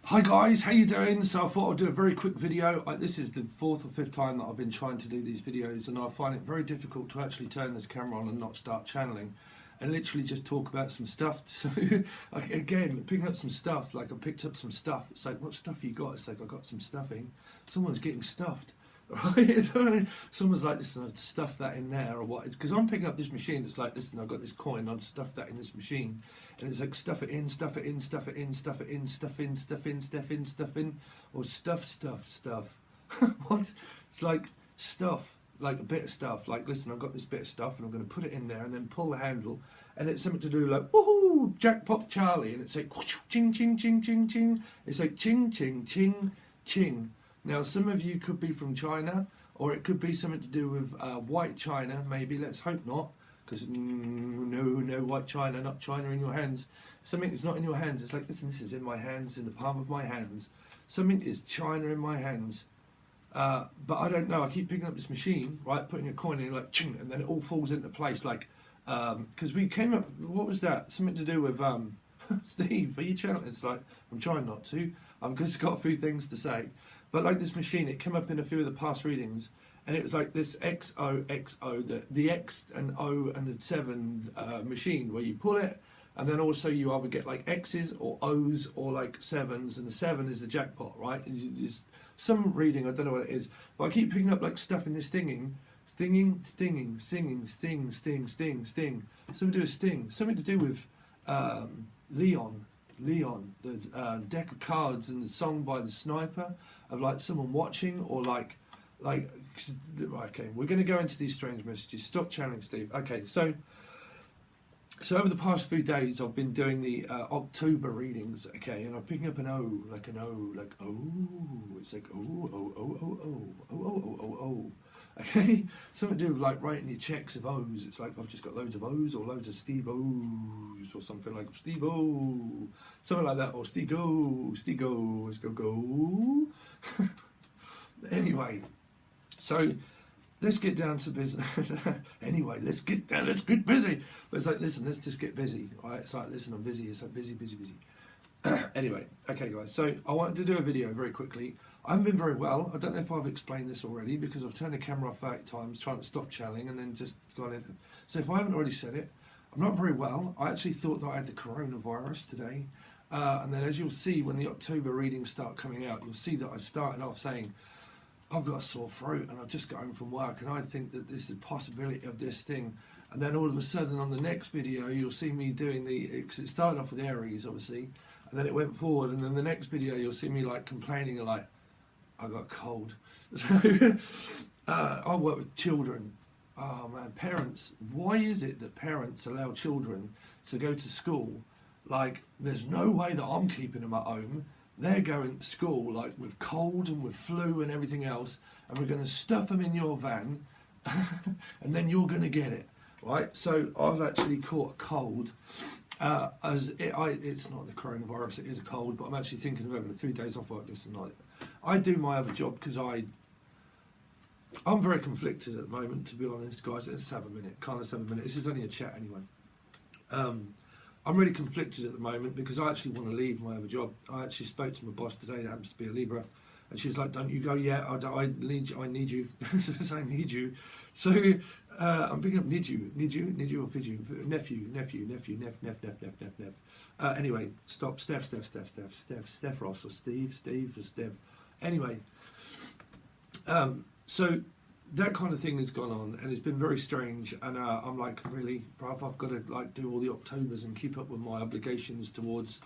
Hi guys, how you doing? So I thought I'd do a very quick video. This is the 4th or 5th time that I've been trying to do these videos, and I find it very difficult to actually turn this camera on and not start channeling and literally just talk about some stuff. So again, picking up some stuff, like I picked up some stuff. It's like, what stuff you got? It's like, I got some stuffing. Someone's getting stuffed. Right? Someone's like, listen, I'd stuff that in there or what? It's because I'm picking up this machine. It's like, listen, I've got this coin, I'd stuff that in this machine. And it's like, stuff it in, stuff it in, stuff it in, stuff it in, stuff in, stuff in, stuff in, stuff in, or stuff. What? It's like stuff, like a bit of stuff. Like, listen, I've got this bit of stuff and I'm going to put it in there and then pull the handle. And it's something to do like, woohoo, jackpot Charlie. And it's like, ching, ching, ching, ching, ching. It's like, ching, ching, ching, ching. Now, some of you could be from China, or it could be something to do with white China, maybe. Let's hope not, because no white China, not China in your hands. Something is not in your hands. It's like, listen, this is in my hands, in the palm of my hands. Something is China in my hands. But I don't know. I keep picking up this machine, right, putting a coin in, like, ching, and then it all falls into place. Like, because we came up, what was that? Something to do with, Steve, are you channeling? It's like, I'm trying not to. I've just got a few things to say. But like this machine, it came up in a few of the past readings, and it was like this XOXO, the X and O and the 7 machine, where you pull it, and then also you either get like X's or O's or like 7s, and the 7 is the jackpot, right? And it's some reading, I don't know what it is, but I keep picking up like stuff in this stinging, sting, something to do with sting, something to do with Leon, the deck of cards and the song by the Sniper, of like someone watching, or like, right, okay, we're going to go into these strange messages. Stop channeling, Steve. Okay, so over the past few days, I've been doing the October readings, okay, and I'm picking up an O, like an O, like oh, it's like oh, okay, something to do with like writing your checks of O's. It's like, I've just got loads of O's or loads of Steve O's or something, like Steve O, something like that, or Steve O, let's go. Anyway, so let's get down to business. Anyway, let's get busy. But it's like, listen, let's just get busy. All right? It's like, listen, I'm busy. It's like busy. Anyway, okay, guys. So I wanted to do a video very quickly. I haven't been very well. I don't know if I've explained this already, because I've turned the camera off 8 times trying to stop channeling and then just gone into. So if I haven't already said it, I'm not very well. I actually thought that I had the coronavirus today. And then, as you'll see when the October readings start coming out, you'll see that I started off saying, I've got a sore throat and I've just got home from work and I think that this is a possibility of this thing. And then all of a sudden on the next video, you'll see me doing because it started off with Aries, obviously, and then it went forward, and then the next video you'll see me like complaining, like, I got a cold. I work with children. Oh man, parents, why is it that parents allow children to go to school? Like, there's no way that I'm keeping them at home. They're going to school like with cold and with flu and everything else, and we're going to stuff them in your van and then you're going to get it, right? So I've actually caught a cold. It's not the coronavirus, it is a cold, but I'm actually thinking of having a few days off work this night. I do my other job because I'm very conflicted at the moment, to be honest, guys. Let's have a minute. This is only a chat anyway. I'm really conflicted at the moment because I actually want to leave my other job. I actually spoke to my boss today, that happens to be a Libra, and she's like, don't you go yet, I need you. So I need you. So I'm picking up need you or fid you, nephew. Anyway, stop, Steph Ross, or Steve or Steph. Anyway, so that kind of thing has gone on, and it's been very strange, and I'm like, really, bruv, I've got to like do all the Octobers and keep up with my obligations towards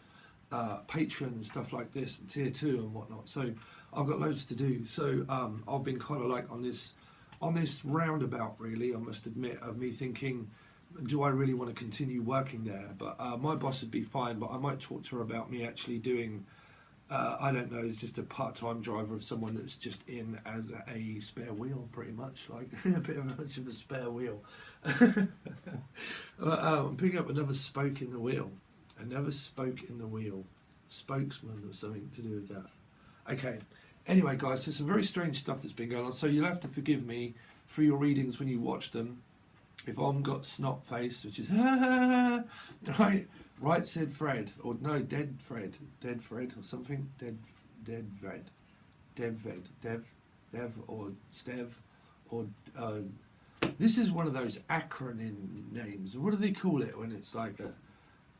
Patreon and stuff like this, and tier 2 and whatnot, so I've got loads to do. So I've been kind of like on this roundabout, really, I must admit, of me thinking, do I really want to continue working there? But my boss would be fine, but I might talk to her about me actually doing, I don't know, it's just a part-time driver of someone that's just in as a spare wheel, pretty much, like a bit of a spare wheel. I'm picking up another spoke in the wheel. Spokesman or something to do with that. Okay, anyway, guys, there's some very strange stuff that's been going on, so you'll have to forgive me for your readings when you watch them. If I've got snot face, which is right, Right said Fred, or no, dead Fred or something, dead Fred, Dev or Stev, or this is one of those acronym names. What do they call it when it's like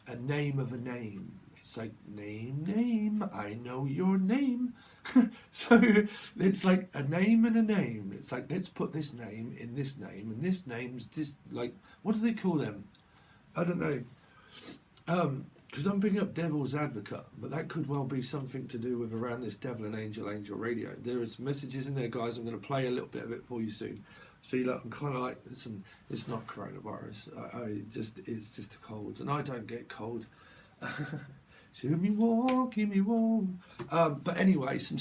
a name of a name? It's like name, I know your name. So it's like a name and a name. It's like, let's put this name in this name, and this name's this, like, what do they call them? I don't know. Because I'm picking up Devil's Advocate, but that could well be something to do with around this Devil and Angel Radio. There is messages in there, guys. I'm going to play a little bit of it for you soon. So you look, I'm kind of like, listen, it's not coronavirus. It's just a cold, and I don't get cold. Keep me warm. But anyway, some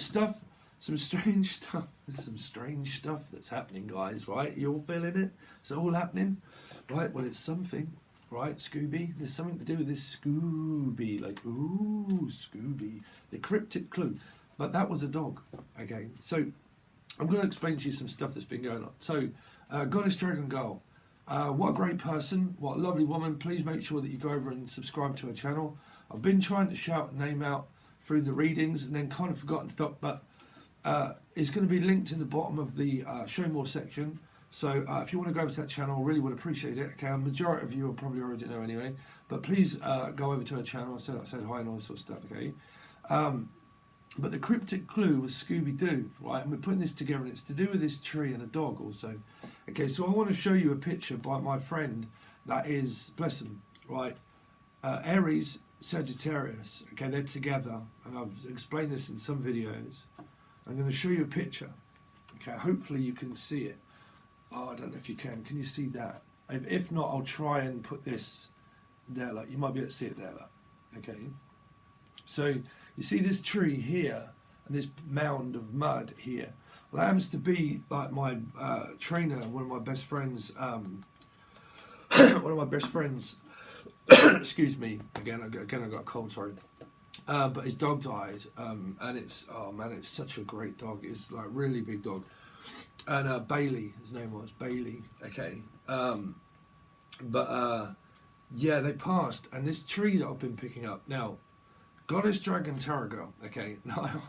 strange stuff that's happening, guys. Right? You all feeling it? It's all happening, right? Well, it's something. Right, Scooby. There's something to do with this Scooby, like, ooh, Scooby, the cryptic clue. But that was a dog, okay? So I'm going to explain to you some stuff that's been going on. So, Goddess Dragon Girl, what a great person, what a lovely woman. Please make sure that you go over and subscribe to her channel. I've been trying to shout her name out through the readings and then kind of forgotten stuff, but it's going to be linked in the bottom of the show more section. So if you want to go over to that channel, I really would appreciate it. Okay, a majority of you will probably already know anyway, but please go over to her channel. I said hi and all this sort of stuff. Okay, but the cryptic clue was Scooby-Doo, right? And we're putting this together, and it's to do with this tree and a dog also. Okay, so I want to show you a picture by my friend that is, bless him, right? Aries, Sagittarius. Okay, they're together, and I've explained this in some videos. I'm going to show you a picture. Okay, hopefully you can see it. Oh, I don't know if you can. Can you see that? If not, I'll try and put this there. Like, you might be able to see it there. Like. Okay. So you see this tree here and this mound of mud here. Well, that happens to be like my trainer, one of my best friends. Excuse me. Again, I got a cold. Sorry. But his dog died, and it's, oh man, it's such a great dog. It's like really big dog. And Bailey, his name was Bailey. Okay, yeah, they passed. And this tree that I've been picking up now, Goddess Dragon Tarot Girl. Okay, now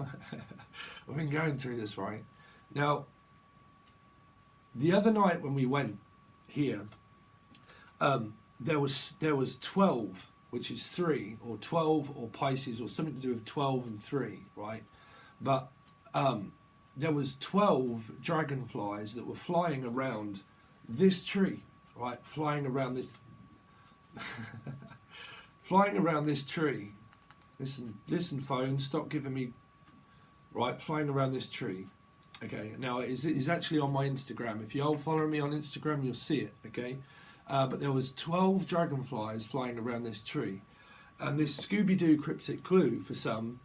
I've been going through this right now. The other night when we went here, there was 12, which is 3, or 12, or Pisces, or something to do with 12 and 3, right? But there was 12 dragonflies that were flying around this tree, right? Flying around this tree. Listen, phone, stop giving me, right? Flying around this tree. Okay, now it's actually on my Instagram. If you're following me on Instagram, you'll see it, okay? But there was 12 dragonflies flying around this tree. And this Scooby-Doo cryptic clue for some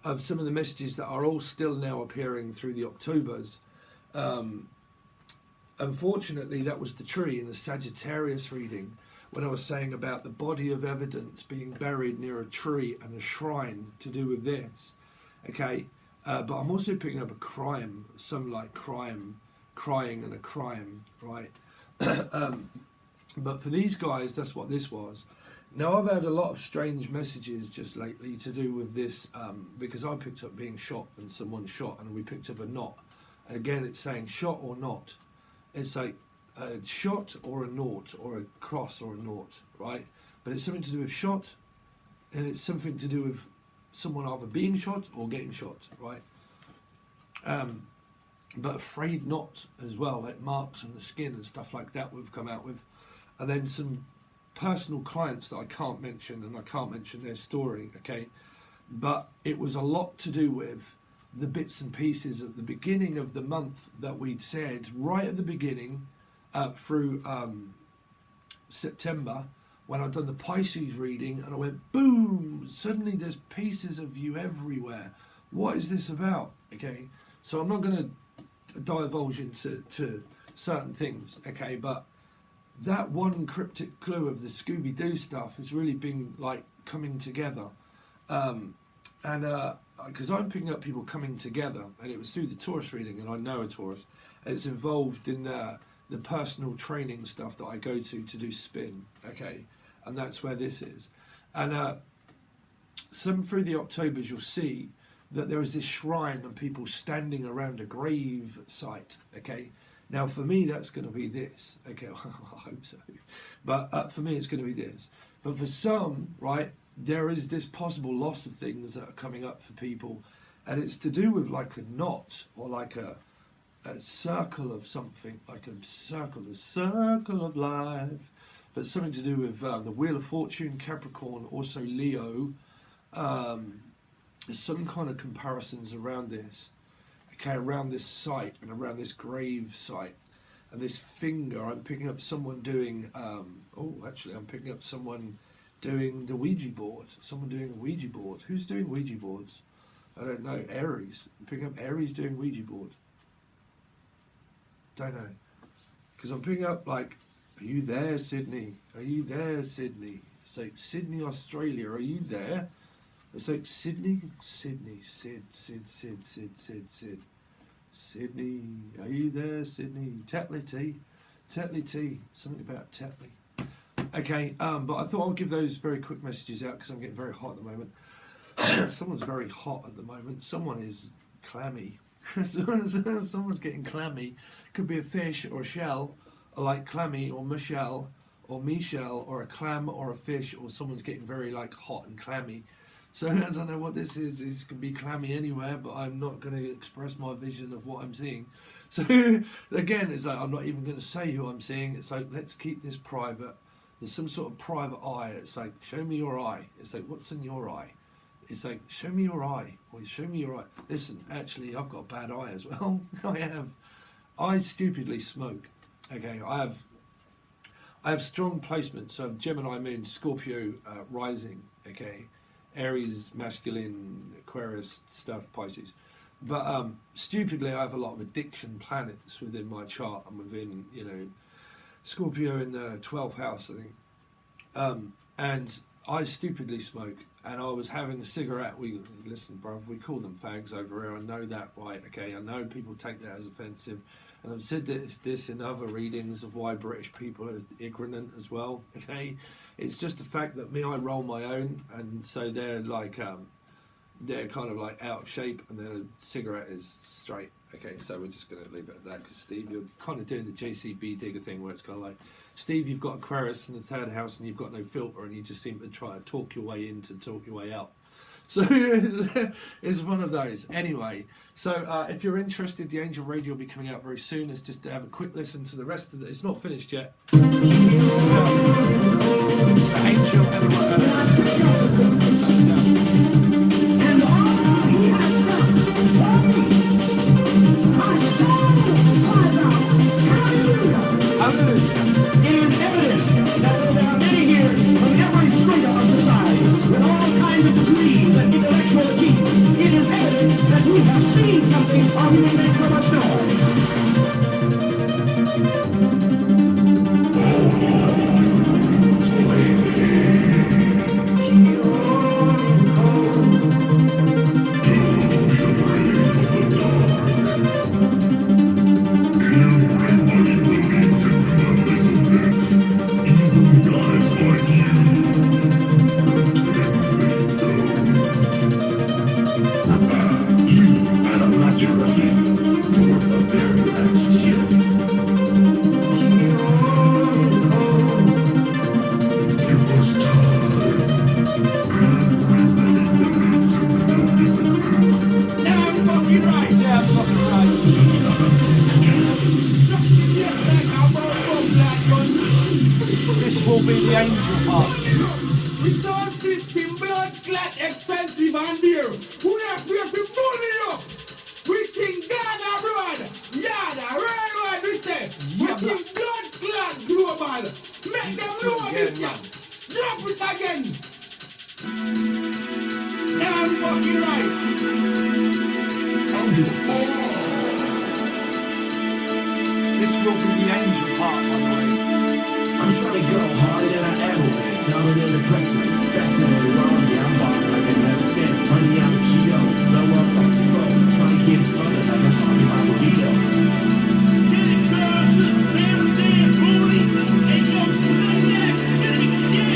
of the messages that are all still now appearing through the Octobers. Unfortunately, that was the tree in the Sagittarius reading when I was saying about the body of evidence being buried near a tree and a shrine to do with this. Okay, but I'm also picking up a crime, some like crime, crying and a crime, right? But for these guys, that's what this was. Now, I've had a lot of strange messages just lately to do with this, because I picked up being shot and someone shot, and we picked up a knot. And again, it's saying shot or not. It's like a shot or a naught, or a cross or a naught, right? But it's something to do with shot, and it's something to do with someone either being shot or getting shot, right? But afraid not as well, like marks on the skin and stuff like that we've come out with. And then some personal clients that I can't mention, and I can't mention their story, okay? But it was a lot to do with the bits and pieces at the beginning of the month that we'd said, right at the beginning, through September, when I'd done the Pisces reading, and I went, boom, suddenly there's pieces of you everywhere. What is this about? Okay, so I'm not going to divulge into certain things, okay, but that one cryptic clue of the Scooby-Doo stuff has really been like coming together, and because I'm picking up people coming together, and it was through the Taurus reading, and I know a Taurus, and it's involved in the personal training stuff that I go to do spin, okay, and that's where this is. And some through the Octobers, you'll see that there is this shrine and people standing around a grave site. Okay, now for me that's going to be this. Okay, I hope so, but for me it's going to be this. But for some, right, there is this possible loss of things that are coming up for people, and it's to do with like a knot or like a circle of something, like a circle, the circle of life, but something to do with the Wheel of Fortune, Capricorn, also Leo. There's some kind of comparisons around this, okay, around this site and around this grave site. And this finger, I'm picking up someone doing, I'm picking up someone doing the Ouija board. Someone doing a Ouija board. Who's doing Ouija boards? I don't know. Aries. I'm picking up Aries doing Ouija board. Don't know. Because I'm picking up, like, are you there, Sydney? Are you there, Sydney? It's like, Sydney, Australia, are you there? It's like, Sydney, Sid. Sydney, are you there, Sydney? Tetley T. Something about Tetley. Okay, but I thought I'll give those very quick messages out because I'm getting very hot at the moment. Someone's very hot at the moment. Someone is clammy. Someone's getting clammy. Could be a fish or a shell, or like clammy or Michelle or Michelle, or a clam or a fish, or someone's getting very like hot and clammy. So I don't know what this is. It can be clammy anywhere, but I'm not going to express my vision of what I'm seeing. So again, it's like I'm not even going to say who I'm seeing. It's like, let's keep this private. There's some sort of private eye. It's like, show me your eye. It's like, what's in your eye? It's like, show me your eye. Or show me your eye. Listen, actually, I've got a bad eye as well. I stupidly smoke. Okay, I have strong placements. So I have Gemini moon, Scorpio rising. Okay. Aries, masculine, Aquarius stuff, Pisces. But stupidly, I have a lot of addiction planets within my chart and within, Scorpio in the 12th house, I think. And I stupidly smoke. And I was having a cigarette. Listen, bruv, we call them fags over here. I know that, right? Okay, I know people take that as offensive. And I've said this in other readings of why British people are ignorant as well. Okay, it's just the fact that I roll my own, and so they're like, they're kind of like out of shape, and then a cigarette is straight. Okay, so we're just going to leave it at that because Steve, you're kind of doing the JCB digger thing where it's kind of like, Steve, you've got Aquarius in the third house, and you've got no filter, and you just seem to try to talk your way in to talk your way out. So it's one of those. Anyway, so if you're interested, the Angel Radio will be coming out very soon. It's just to have a quick listen to the rest of it. It's not finished yet. The Angel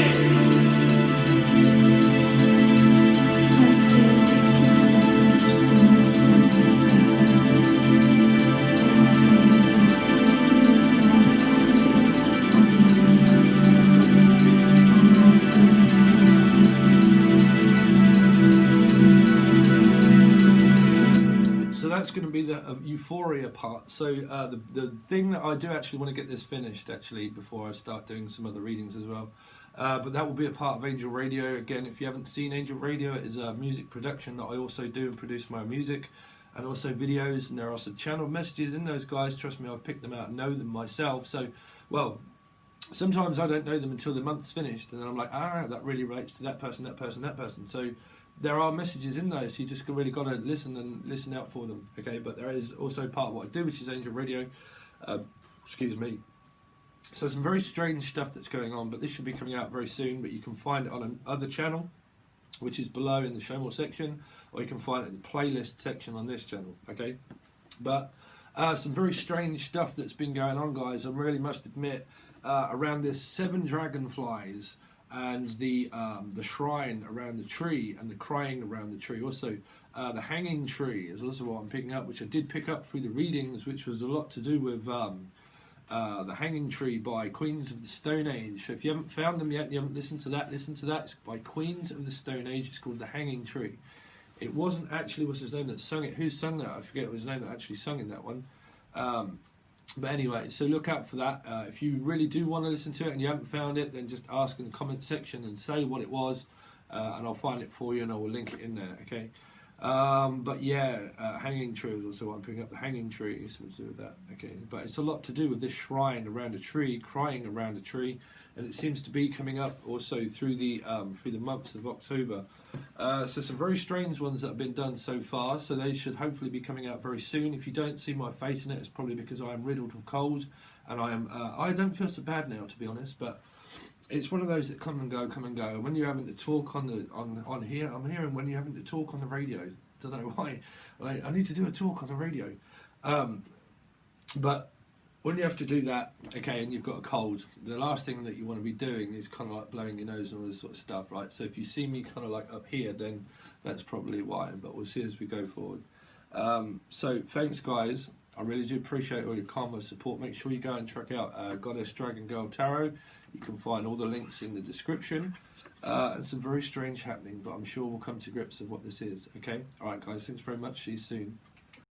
Yeah. that's going to be the euphoria part. So the thing that I do actually want to get this finished actually before I start doing some other readings as well. But that will be a part of Angel Radio. Again, if you haven't seen Angel Radio, it is a music production that I also do and produce my own music and also videos. And there are some channel messages in those guys. Trust me, I've picked them out and know them myself. So, well, sometimes I don't know them until the month's finished, and then I'm like, that really relates to that person, that person, that person. So there are messages in those. You just really got to listen and listen out for them. Okay, but there is also part of what I do, which is Angel Radio. Excuse me. So some very strange stuff that's going on, but this should be coming out very soon. But you can find it on another channel, which is below in the show more section, or you can find it in the playlist section on this channel. Okay, but some very strange stuff that's been going on, guys. I really must admit, around this 7 dragonflies and the shrine around the tree and the crying around the tree. Also, the hanging tree is also what I'm picking up, which I did pick up through the readings, which was a lot to do with the Hanging Tree by Queens of the Stone Age. So if you haven't found them yet, you haven't listened to that, listen to that. It's by Queens of the Stone Age. It's called The Hanging Tree. It wasn't actually, what's his name that sung it? Who sung that? I forget his name that actually sung in that one. But anyway, so look out for that. If you really do want to listen to it and you haven't found it, then just ask in the comment section and say what it was, and I'll find it for you and I will link it in there, okay? But yeah, Hanging Tree is also what I'm picking up. The Hanging Tree, something to do with that, okay? But it's a lot to do with this shrine around a tree, crying around a tree, and it seems to be coming up also through the months of October. So some very strange ones that have been done so far, so they should hopefully be coming out very soon. If you don't see my face in it, it's probably because I am riddled with cold, and I don't feel so bad now, to be honest, but it's one of those that come and go. And when you're having to talk on here, I'm hearing when you're having to talk on the radio. Don't know why. Like, I need to do a talk on the radio. But when you have to do that, okay, and you've got a cold, the last thing that you want to be doing is kind of like blowing your nose and all this sort of stuff, right? So if you see me kind of like up here, then that's probably why. But we'll see as we go forward. So thanks, guys. I really do appreciate all your karma support. Make sure you go and check out Goddess Dragon Girl Tarot. You can find all the links in the description. And some very strange happening, but I'm sure we'll come to grips of what this is. Okay? Alright, guys. Thanks very much. See you soon.